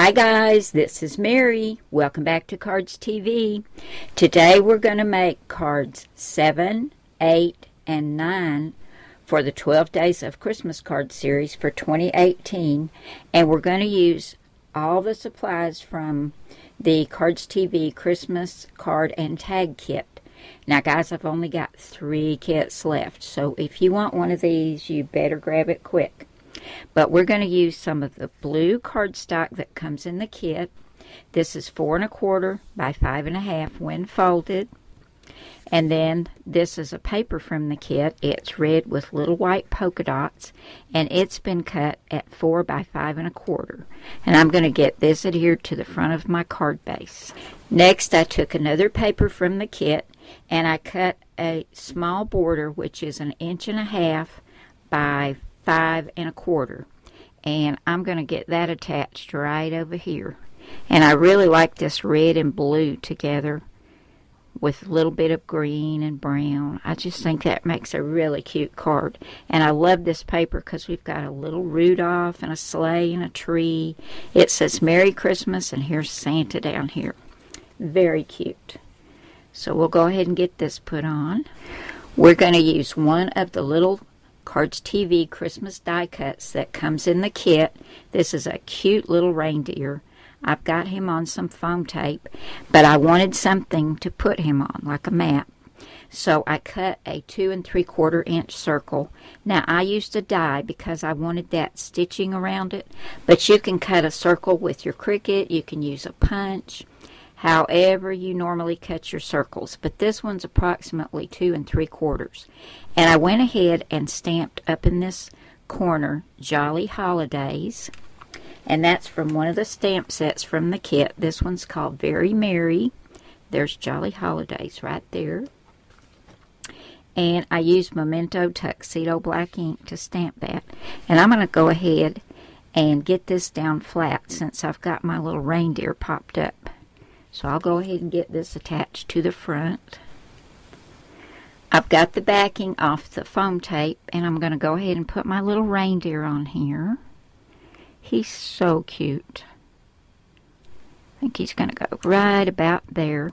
Hi guys, this is Mary. Welcome back to Cardz TV. Today we're going to make cards 7, 8, and 9 for the 12 Days of Christmas card series for 2018. And we're going to use all the supplies from the Cardz TV Christmas card and tag kit. Now guys, I've only got 3 kits left, so if you want one of these, you better grab it quick. But we're going to use some of the blue cardstock that comes in the kit. This is 4 1/4 by 5 1/2 when folded. And then this is a paper from the kit. It's red with little white polka dots, and it's been cut at 4 by 5 1/4. And I'm going to get this adhered to the front of my card base. Next, I took another paper from the kit, and I cut a small border, which is 1 1/2 by 5 1/4, and I'm going to get that attached right over here. And I really like this red and blue together with a little bit of green and brown. I just think that makes a really cute card. And I love this paper because we've got a little Rudolph and a sleigh and a tree. It says Merry Christmas, and here's Santa down here. Very cute. So we'll go ahead and get this put on. We're going to use one of the little Cardz TV Christmas die cuts that comes in the kit. This is a cute little reindeer. I've got him on some foam tape, but I wanted something to put him on, like a map. So I cut a 2 3/4 inch circle. Now I used a die because I wanted that stitching around it, but you can cut a circle with your Cricut. You can use a punch, however you normally cut your circles, but this one's approximately 2 3/4. And I went ahead and stamped up in this corner Jolly Holidays, and that's from one of the stamp sets from the kit. This one's called Very Merry. There's Jolly Holidays right there. And I used Memento Tuxedo black ink to stamp that. And I'm going to go ahead and get this down flat since I've got my little reindeer popped up. So I'll go ahead and get this attached to the front. I've got the backing off the foam tape, and I'm going to go ahead and put my little reindeer on here. He's so cute. I think he's going to go right about there.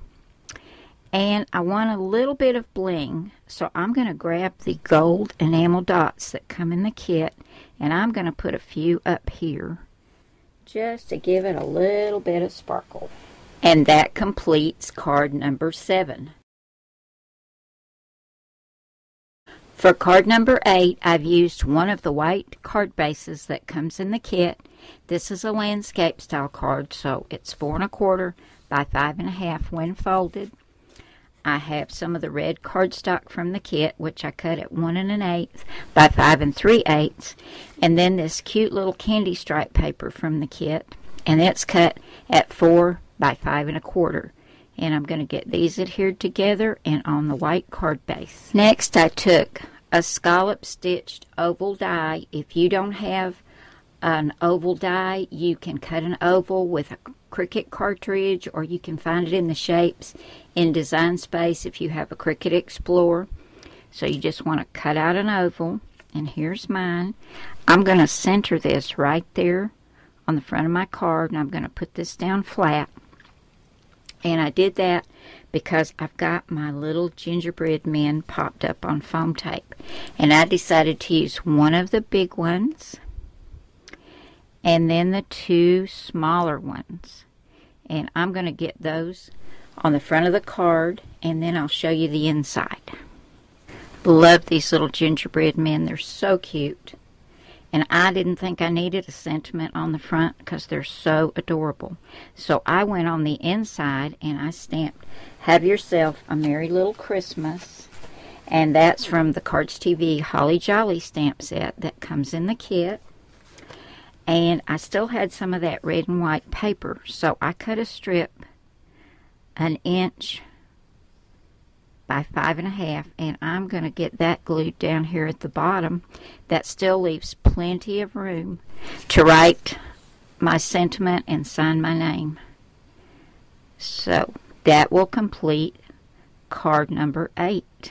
And I want a little bit of bling, so I'm going to grab the gold enamel dots that come in the kit, and I'm going to put a few up here just to give it a little bit of sparkle. And that completes card number 7. For card number 8, I've used one of the white card bases that comes in the kit. This is a landscape style card, so it's 4 1/4 by 5 1/2 when folded. I have some of the red cardstock from the kit, which I cut at 1 1/8 by 5 3/8. And then this cute little candy stripe paper from the kit, and it's cut at 4 by 5 1/4. And I'm going to get these adhered together and on the white card base. Next, I took a scallop stitched oval die. If you don't have an oval die, you can cut an oval with a Cricut cartridge, or you can find it in the shapes in Design Space if you have a Cricut Explorer. So you just want to cut out an oval, and here's mine. I'm going to center this right there on the front of my card, and I'm going to put this down flat. And I did that because I've got my little gingerbread men popped up on foam tape. And I decided to use one of the big ones and then the 2 smaller ones. And I'm going to get those on the front of the card, and then I'll show you the inside. Love these little gingerbread men. They're so cute. And I didn't think I needed a sentiment on the front because they're so adorable. So I went on the inside and I stamped Have Yourself a Merry Little Christmas. And that's from the Cardz TV Holly Jolly stamp set that comes in the kit. And I still had some of that red and white paper. So I cut a strip 1 inch by 5 1/2, and I'm going to get that glued down here at the bottom. That still leaves plenty of room to write my sentiment and sign my name. So that will complete card number 8.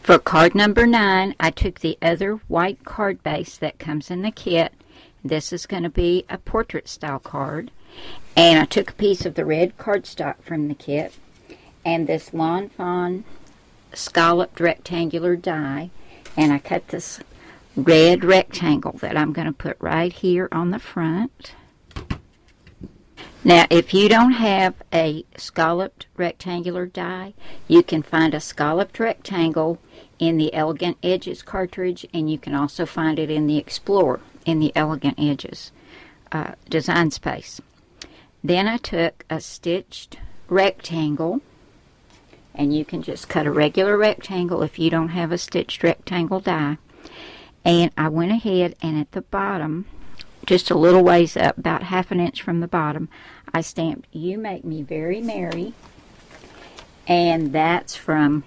For card number 9, I took the other white card base that comes in the kit. This is going to be a portrait style card. And I took a piece of the red cardstock from the kit and this Lawn Fawn scalloped rectangular die. And I cut this red rectangle that I'm going to put right here on the front. Now, if you don't have a scalloped rectangular die, you can find a scalloped rectangle in the Elegant Edges cartridge, and you can also find it in the Explorer, in the Elegant Edges design space. Then I took a stitched rectangle, and you can just cut a regular rectangle if you don't have a stitched rectangle die. And I went ahead and at the bottom, just a little ways up, about ½ an inch from the bottom, I stamped "You Make Me Very Merry," and that's from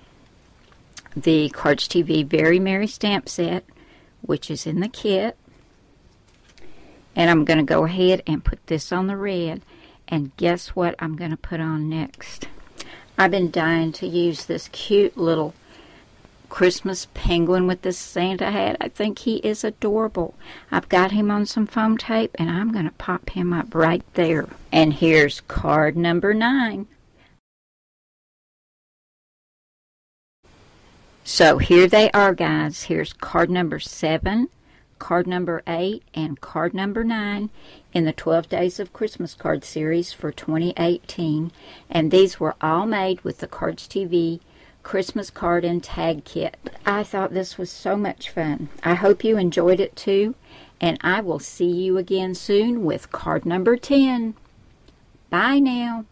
the Cardz TV Very Merry stamp set, which is in the kit. And I'm going to go ahead and put this on the red, and guess what I'm going to put on next? I've been dying to use this cute little Christmas penguin with this Santa hat. I think he is adorable. I've got him on some foam tape, and I'm going to pop him up right there. And here's card number 9. So here they are, guys. Here's card number 7, card number 8, and card number 9 in the 12 Days of Christmas Card series for 2018. And these were all made with the Cardz TV Christmas card and tag kit. I thought this was so much fun. I hope you enjoyed it too, and I will see you again soon with card number 10. Bye now.